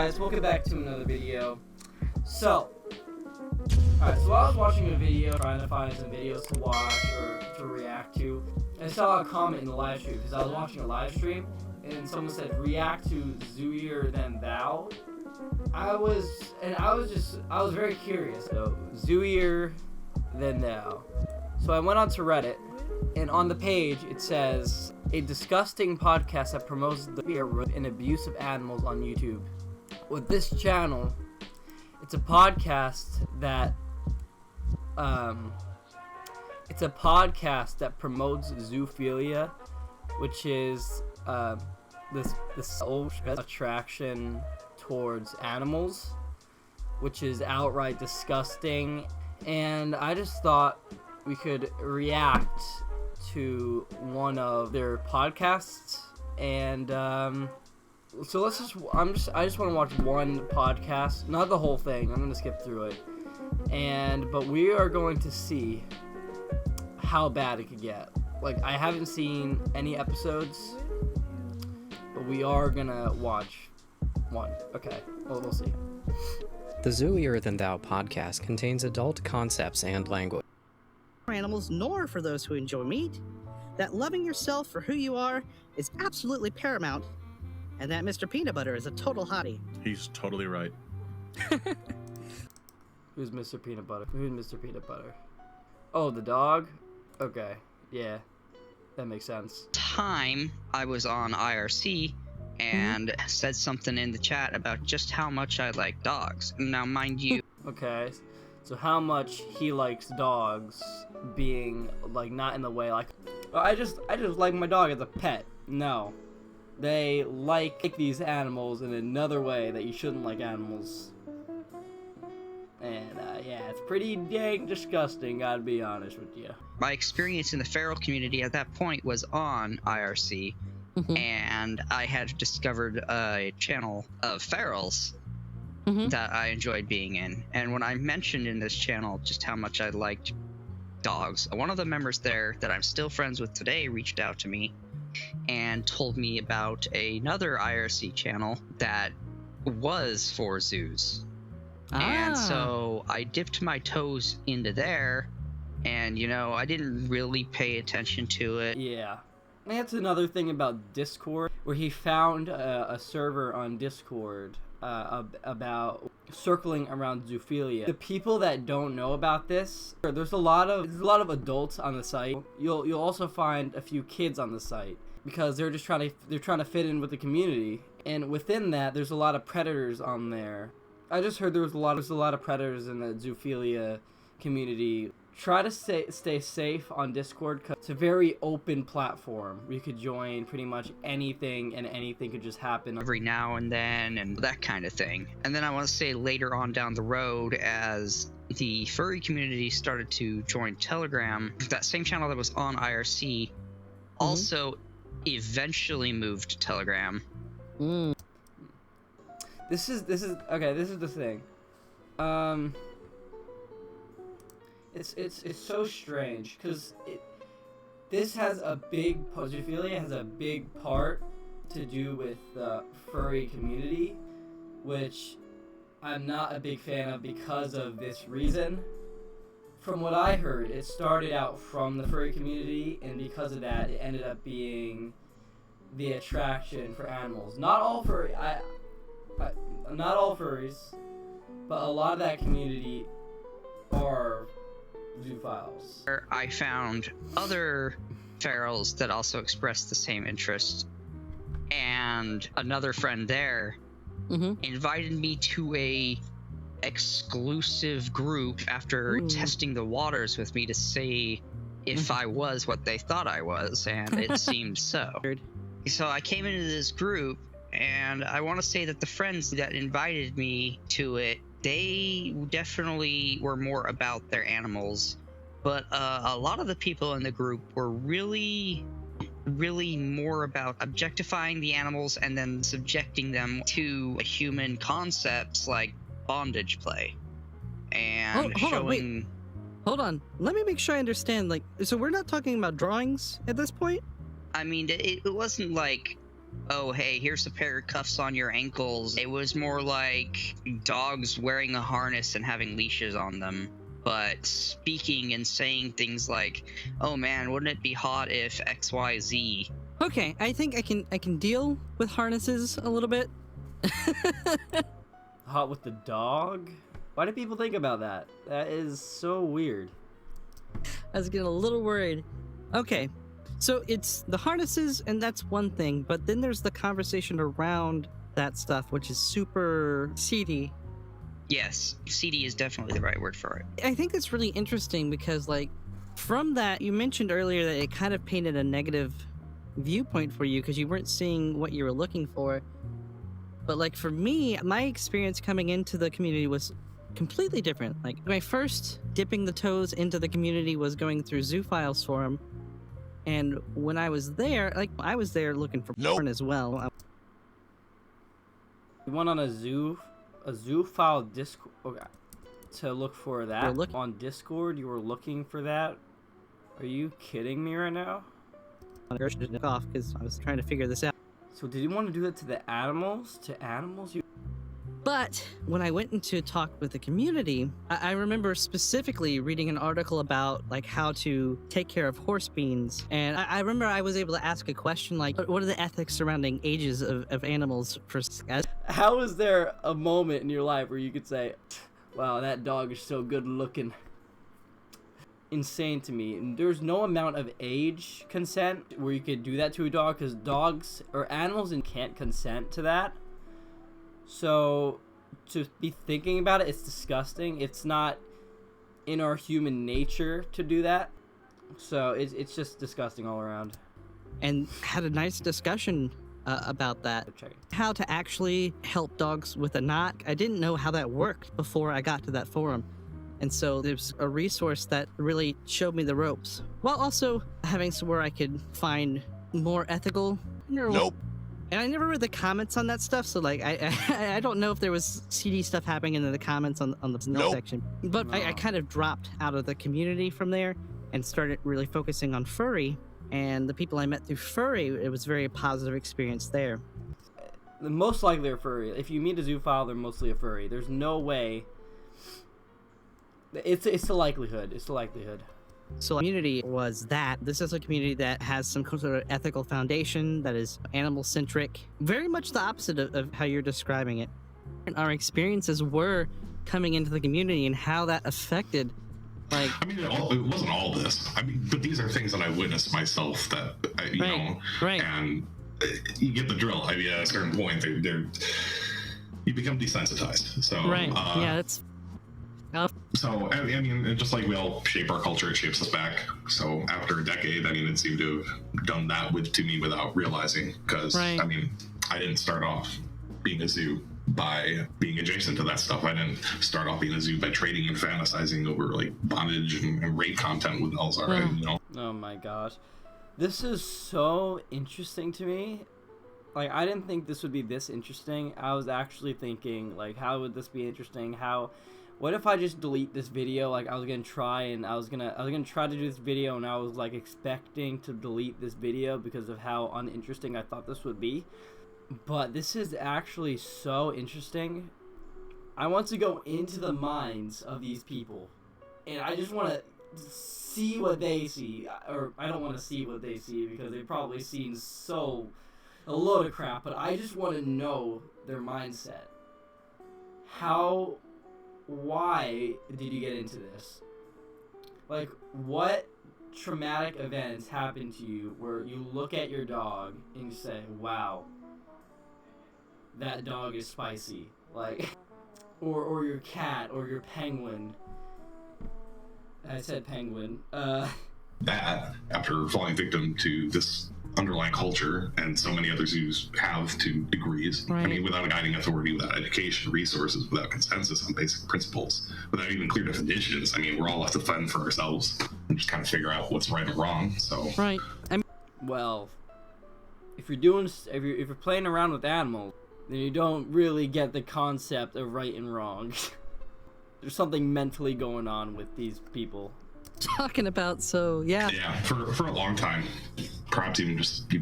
guys, welcome back to another video. So I was watching a video trying to find some videos to watch or to react to. I saw a comment in the live stream because I was watching a live stream and someone said react to Zooier than thou. I was very curious. So Zooier than thou. So I went onto Reddit, and on the page it says a disgusting podcast that promotes the fear and abuse of animals on YouTube. With this channel, it's a podcast that promotes zoophilia, which is this old attraction towards animals, which is outright disgusting. And I just thought we could react to one of their podcasts, and so let's I just want to watch one podcast, not the whole thing. I'm gonna skip through it, but we are going to see how bad it could get. Like, I haven't seen any episodes, but we are gonna watch one. Okay, well, we'll see. The Zooier Than Thou podcast contains adult concepts and language. Animals, nor for those who enjoy meat, that loving yourself for who you are is absolutely paramount, and that Mr. Peanut Butter is a total hottie. He's totally right. Who's Mr. Peanut Butter? Who's Mr. Peanut Butter? Oh, the dog? Okay, yeah, that makes sense. Time I was on IRC and said something in the chat about just how much I like dogs. Now, mind you... Okay, so how much he likes dogs being, like, not in the way, like, I just like my dog as a pet. No. They like these animals in another way that you shouldn't like animals. And, yeah, it's pretty dang disgusting, gotta be honest with you. My experience in the feral community at that point was on IRC, and I had discovered a channel of ferals that I enjoyed being in. And when I mentioned in this channel just how much I liked dogs, one of the members there that I'm still friends with today reached out to me and told me about another IRC channel that was for zoos. And so I dipped my toes into there, and, you know, I didn't really pay attention to it. Yeah. That's another thing about Discord, where he found a server on Discord about circling around zoophilia. The people that don't know about this, there's a lot of adults on the site. You'll also find a few kids on the site because they're just trying to fit in with the community. And within that, there's a lot of predators on there. I just heard there's a lot of predators in the zoophilia community. Try to stay safe on Discord because it's a very open platform where you could join pretty much anything and anything could just happen every now and then and that kind of thing. And then I want to say later on down the road, as the furry community started to join Telegram, that same channel that was on IRC also eventually moved to Telegram. This is okay, this is the thing. It's so strange because zoophilia has a big part to do with the furry community, which I'm not a big fan of because of this reason. From what I heard, it started out from the furry community, and because of that, it ended up being the attraction for animals. Not all furries, but a lot of that community are zoophiles. I found other ferals that also expressed the same interest, and another friend there invited me to a exclusive group after testing the waters with me to see if I was what they thought I was, and it seemed so. So I came into this group, and I want to say that the friends that invited me to it, they definitely were more about their animals, but a lot of the people in the group were really more about objectifying the animals and then subjecting them to human concepts like bondage play and showing... Hold on. Let me make sure I understand. Like, so we're not talking about drawings at this point? I mean, it wasn't like oh, hey, here's a pair of cuffs on your ankles. It was more like dogs wearing a harness and having leashes on them, but speaking and saying things like, oh man, wouldn't it be hot if XYZ? Okay, I think I can deal with harnesses a little bit. Hot with the dog? Why do people think about that? That is so weird. I was getting a little worried. Okay, so it's the harnesses, and that's one thing, but then there's the conversation around that stuff, which is super seedy. Yes, seedy is definitely the right word for it. I think that's really interesting because, like, from that, you mentioned earlier that it kind of painted a negative viewpoint for you because you weren't seeing what you were looking for. But, like, for me, my experience coming into the community was completely different. Like, my first dipping the toes into the community was going through Zoophile's forum. And when I was there, like, I was there looking for porn as well. You went on a zoophile Discord to look for that on Discord. You were looking for that. Are you kidding me right now? Off because I was trying to figure this out. So did you want to do that to the animals? To animals? But when I went into talk with the community, I remember specifically reading an article about like how to take care of horse beans. And I remember I was able to ask a question like, what are the ethics surrounding ages of animals for... How is there a moment in your life where you could say, wow, that dog is so good looking? Insane to me. And there's no amount of age consent where you could do that to a dog because dogs or animals can't consent to that. So to be thinking about it, it's disgusting. It's not in our human nature to do that. So it's just disgusting all around. And had a nice discussion about that. How to actually help dogs with a knock. I didn't know how that worked before I got to that forum. And so there's a resource that really showed me the ropes, while also having somewhere I could find more ethical. Nope. And I never read the comments on that stuff, so like I don't know if there was CD stuff happening in the comments on the note section. But I kind of dropped out of the community from there and started really focusing on Furry. And the people I met through Furry, it was a very positive experience there. Most likely they're furry. If you meet a zoophile, they're mostly a furry. There's no way. It's the likelihood. It's the likelihood. So community was that. This is a community that has some sort of ethical foundation that is animal-centric. Very much the opposite of how you're describing it. And our experiences were coming into the community and how that affected, like... I mean, it wasn't all this. I mean, but these are things that I witnessed myself that, you know... Right. And you get the drill. I mean, at a certain point, you become desensitized. So... Right. Yeah, that's... So, I mean, just like we all shape our culture, it shapes us back. So after a decade, I mean, it seemed to have done that to me without realizing. Because, I mean, I didn't start off being a zoo by being adjacent to that stuff. I didn't start off being a zoo by trading and fantasizing over, like, bondage and rape content with Elzar, you know? Oh my gosh. This is so interesting to me. Like, I didn't think this would be this interesting. I was actually thinking, like, how would this be interesting? What if I just delete this video? Like, I was gonna try to do this video, and I was like expecting to delete this video because of how uninteresting I thought this would be. But this is actually so interesting. I want to go into the minds of these people, and I just want to see what they see. Or I don't want to see what they see because they've probably seen a load of crap. But I just want to know their mindset. Why did you get into this? Like, what traumatic events happened to you where you look at your dog and you say, wow, that dog is spicy? Like, or your cat or your penguin. I said penguin. That, after falling victim to this underlying culture, and so many other zoos have to degrees. I mean, without a guiding authority, without education, resources, without consensus on basic principles, without even clear definitions. I mean, we're all left to fend for ourselves and just kind of figure out what's right and wrong. So well, if you're playing around with animals, then you don't really get the concept of right and wrong. There's something mentally going on with these people. Talking about, so yeah, for a long time, perhaps even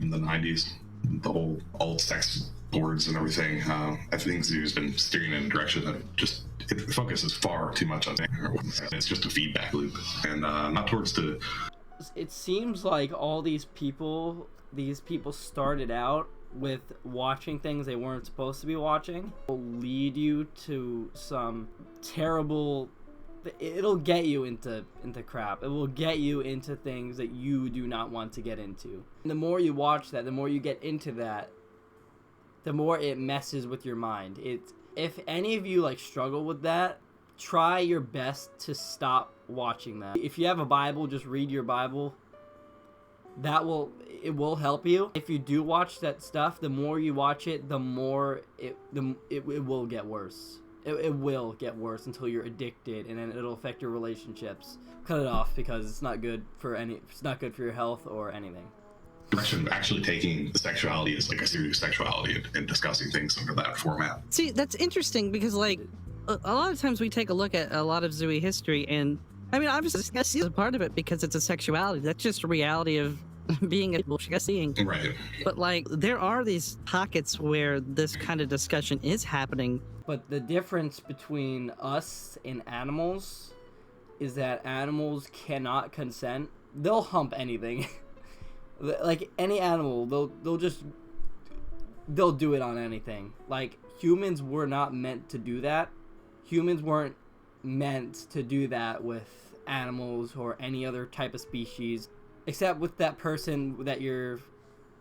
the 90s, the whole alt sex boards and everything. I think Zoo's been steering in a direction that just it focuses far too much on it. It's just a feedback loop, and not towards the. It seems like all these people started out with watching things they weren't supposed to be watching. Will lead you to some terrible. It'll get you into crap. It will get you into things that you do not want to get into. And the more you watch that, the more you get into that, the more it messes with your mind. If any of you like struggle with that, try your best to stop watching that. If you have a Bible, just read your Bible. It will help you. If you do watch that stuff, the more you watch it, the more it will get worse. It will get worse until you're addicted, and then it'll affect your relationships. Cut it off because it's not good for your health or anything. Direction actually taking sexuality as like a serious sexuality and discussing things under that format. See, that's interesting because like a lot of times we take a look at a lot of Zooey history, and I mean obviously discussing is a part of it because it's a sexuality. That's just a reality of being a seeing. Right. But like there are these pockets where this kind of discussion is happening. But the difference between us and animals is that animals cannot consent. They'll hump anything. Like any animal, they'll do it on anything. Like humans were not meant to do that. Humans weren't meant to do that with animals or any other type of species, except with that person that you're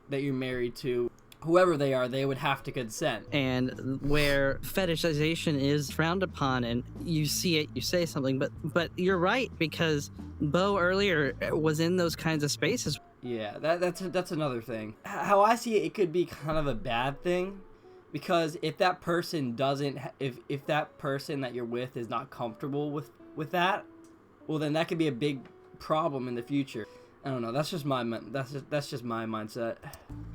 married to. Whoever they are, they would have to consent. And where fetishization is frowned upon and you see it, you say something, but you're right, because Bo earlier was in those kinds of spaces. Yeah, that's another thing. How I see it, it could be kind of a bad thing, because if that person if that person that you're with is not comfortable with that, well then that could be a big problem in the future. I don't know. That's just my mindset.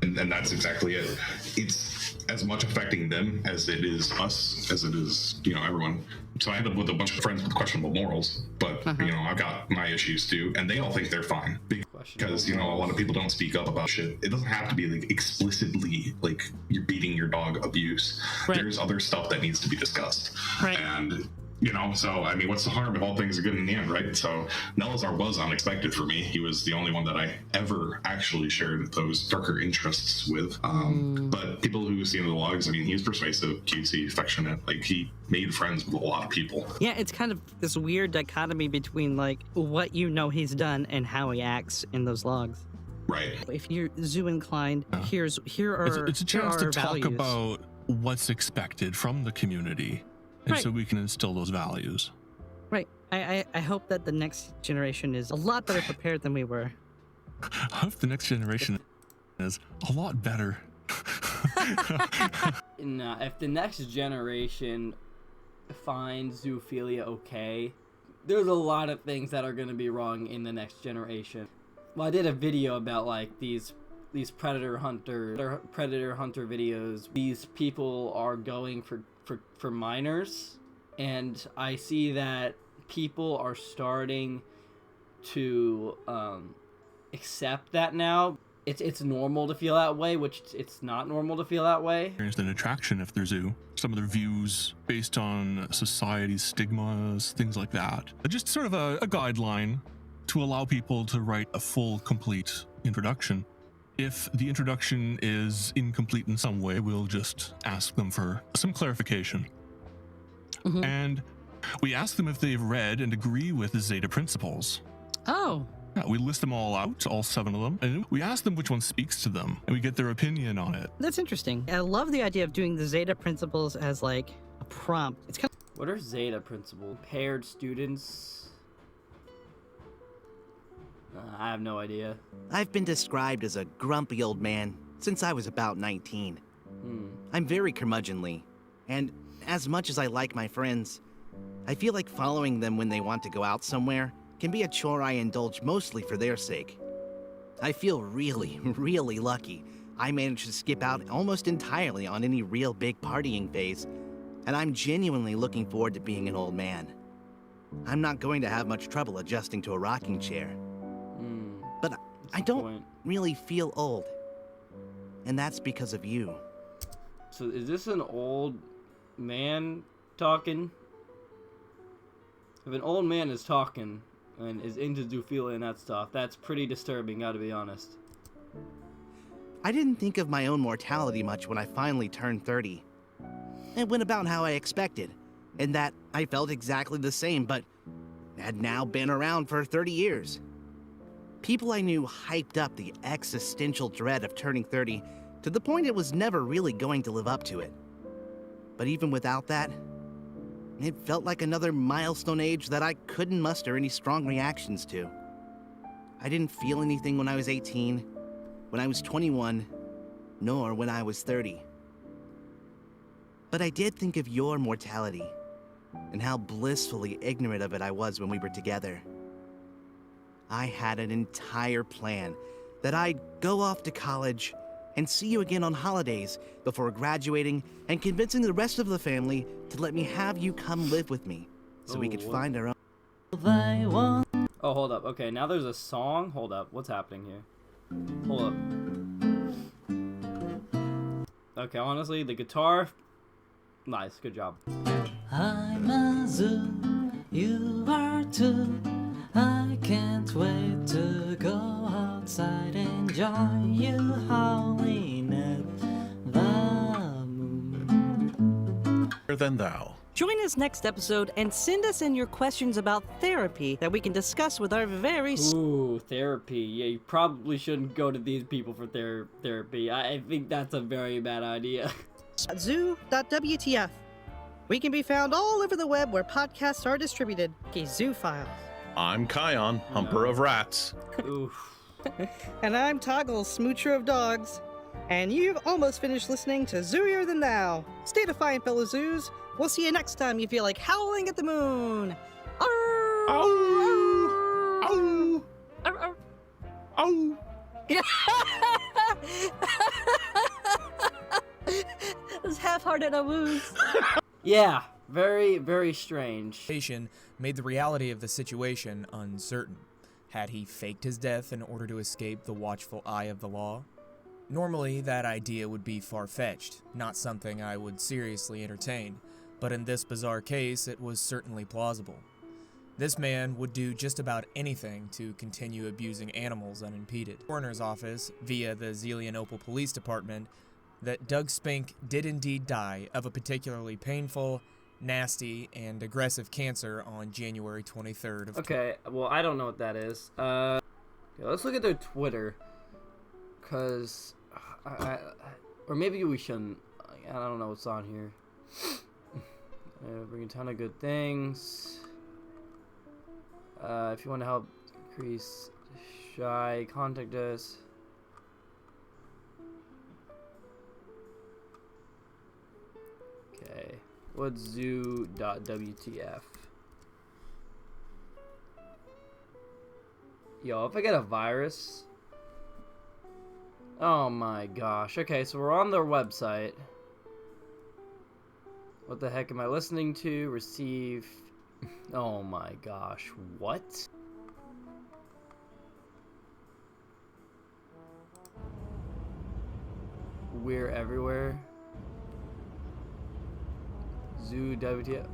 And that's exactly it. It's as much affecting them as it is us, as it is, everyone. So I end up with a bunch of friends with questionable morals, but I've got my issues too, and they all think they're fine because a lot of people don't speak up about shit. It doesn't have to be like explicitly like you're beating your dog abuse. Right. There's other stuff that needs to be discussed. Right. And so I mean, what's the harm if all things are good in the end, right? So Nelazar was unexpected for me. He was the only one that I ever actually shared those darker interests with. But people who see in the logs, I mean, he was persuasive, cutesy, affectionate. Like he made friends with a lot of people. Yeah, it's kind of this weird dichotomy between like what he's done and how he acts in those logs. Right. If you're zoo inclined, here are it's a chance to talk values. about what's expected from the community. And right. So we can instill those values. Right. I hope that the next generation is a lot better prepared than we were. I hope the next generation is a lot better. If the next generation finds zoophilia okay, there's a lot of things that are going to be wrong in the next generation. Well, I did a video about like these predator hunter videos. These people are going for minors, and I see that people are starting to accept that now. It's normal to feel that way, which it's not normal to feel that way. There's an attraction if they're zoo. Some of their views based on society's stigmas, things like that. Just sort of a guideline to allow people to write a full, complete introduction. If the introduction is incomplete in some way, we'll just ask them for some clarification. Mm-hmm. And we ask them if they've read and agree with the Zeta principles. Oh. Yeah, we list them all out, all 7 of them, and we ask them which one speaks to them, and we get their opinion on it. That's interesting. I love the idea of doing the Zeta principles as like a prompt. It's kind of... What are Zeta principles? Paired students? I have no idea. I've been described as a grumpy old man since I was about 19. I'm very curmudgeonly, and as much as I like my friends, I feel like following them when they want to go out somewhere can be a chore I indulge mostly for their sake. I feel really, really lucky I managed to skip out almost entirely on any real big partying phase, and I'm genuinely looking forward to being an old man. I'm not going to have much trouble adjusting to a rocking chair. But I don't really feel old. and that's because of you. So is this an old man talking? If an old man is talking and is into zoophilia and that stuff, that's pretty disturbing, gotta be honest. I didn't think of my own mortality much when I finally turned 30. It went about how I expected, in that I felt exactly the same, but had now been around for 30 years. People I knew hyped up the existential dread of turning 30 to the point it was never really going to live up to it. But even without that, it felt like another milestone age that I couldn't muster any strong reactions to. I didn't feel anything when I was 18, when I was 21, nor when I was 30. But I did think of your mortality, and how blissfully ignorant of it I was when we were together. I had an entire plan that I'd go off to college and see you again on holidays before graduating and convincing the rest of the family to let me have you come live with me so we could find our own. Oh, hold up. Okay, now there's a song. Hold up. What's happening here? Hold up. Okay, honestly, the guitar. Nice. Good job. I'm a zoo, you are too. I can't wait to go outside and join you howling at the moon. Than thou. Join us next episode and send us in your questions about therapy that we can discuss with our very... Ooh, therapy. Yeah, you probably shouldn't go to these people for therapy. I think that's a very bad idea. Zoo.wtf. We can be found all over the web where podcasts are distributed. Okay, Zoophile. I'm Kion, humper of rats. Oof. And I'm Toggle, smoocher of dogs. And you've almost finished listening to Zooier Than Thou. Stay defiant, fellow zoos. We'll see you next time you feel like howling at the moon. Arr! Ow! Ow! Arr, arr. Ow! It was half-hearted a woos. Yeah, very, very strange. Made the reality of the situation uncertain. Had he faked his death in order to escape the watchful eye of the law? Normally, that idea would be far-fetched, not something I would seriously entertain, but in this bizarre case, it was certainly plausible. This man would do just about anything to continue abusing animals unimpeded. Coroner's office, via the Zelienople Police Department, that Doug Spink did indeed die of a particularly painful, nasty, and aggressive cancer on January 23rd of... Okay, well, I don't know what that is. Okay, let's look at their Twitter. Because... or maybe we shouldn't. I don't know what's on here. Bring a ton of good things. If you want to help increase shy, contact us. Okay. What's zoo.wtf? Yo, if I get a virus... Oh my gosh. Okay, so we're on their website. What the heck am I listening to? Receive... Oh my gosh. What? We're everywhere. Zoo WTF.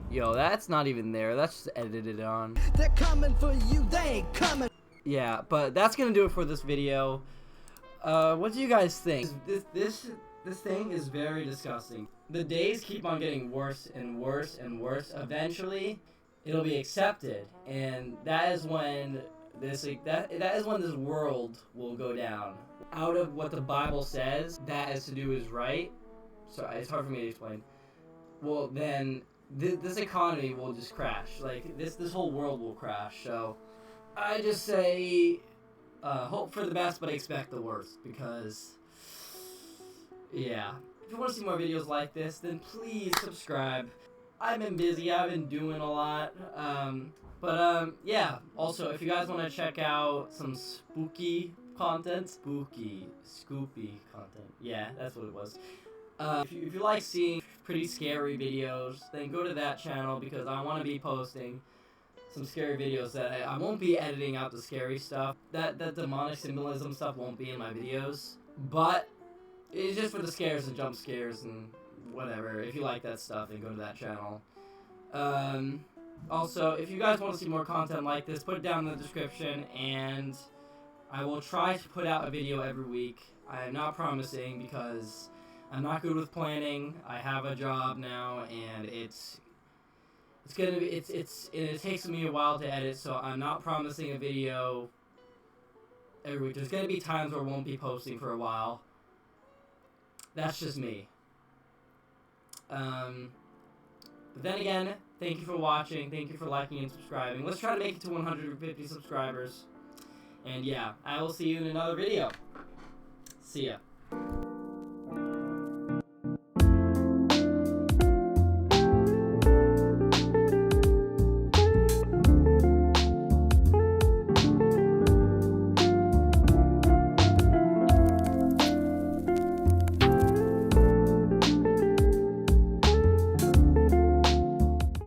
Yo, that's not even there. That's just edited on. They're coming for you, they ain't coming. Yeah, but that's gonna do it for this video. What do you guys think? This thing is very disgusting. The days keep on getting worse and worse and worse. Eventually, it'll be accepted, and that is when this world will go down. Out of what the Bible says, that is to do is right. So it's hard for me to explain. Well, then this economy will just crash. Like this whole world will crash. So I just say. Hope for the best, but expect the worst, because, yeah. If you want to see more videos like this, then please subscribe. I've been busy, I've been doing a lot, yeah. Also, if you guys want to check out some spooky content, scoopy content, yeah, that's what it was. If you like seeing pretty scary videos, then go to that channel, because I want to be posting some scary videos that I won't be editing out the scary stuff. That demonic symbolism stuff won't be in my videos. But it's just for the scares and jump scares and whatever. If you like that stuff, then go to that channel. Also, if you guys want to see more content like this, put it down in the description, and I will try to put out a video every week. I am not promising because I'm not good with planning. I have a job now, and it takes me a while to edit, so I'm not promising a video every week. There's gonna be times where I won't be posting for a while. That's just me. But then again, thank you for watching. Thank you for liking and subscribing. Let's try to make it to 150 subscribers. And yeah, I will see you in another video. See ya.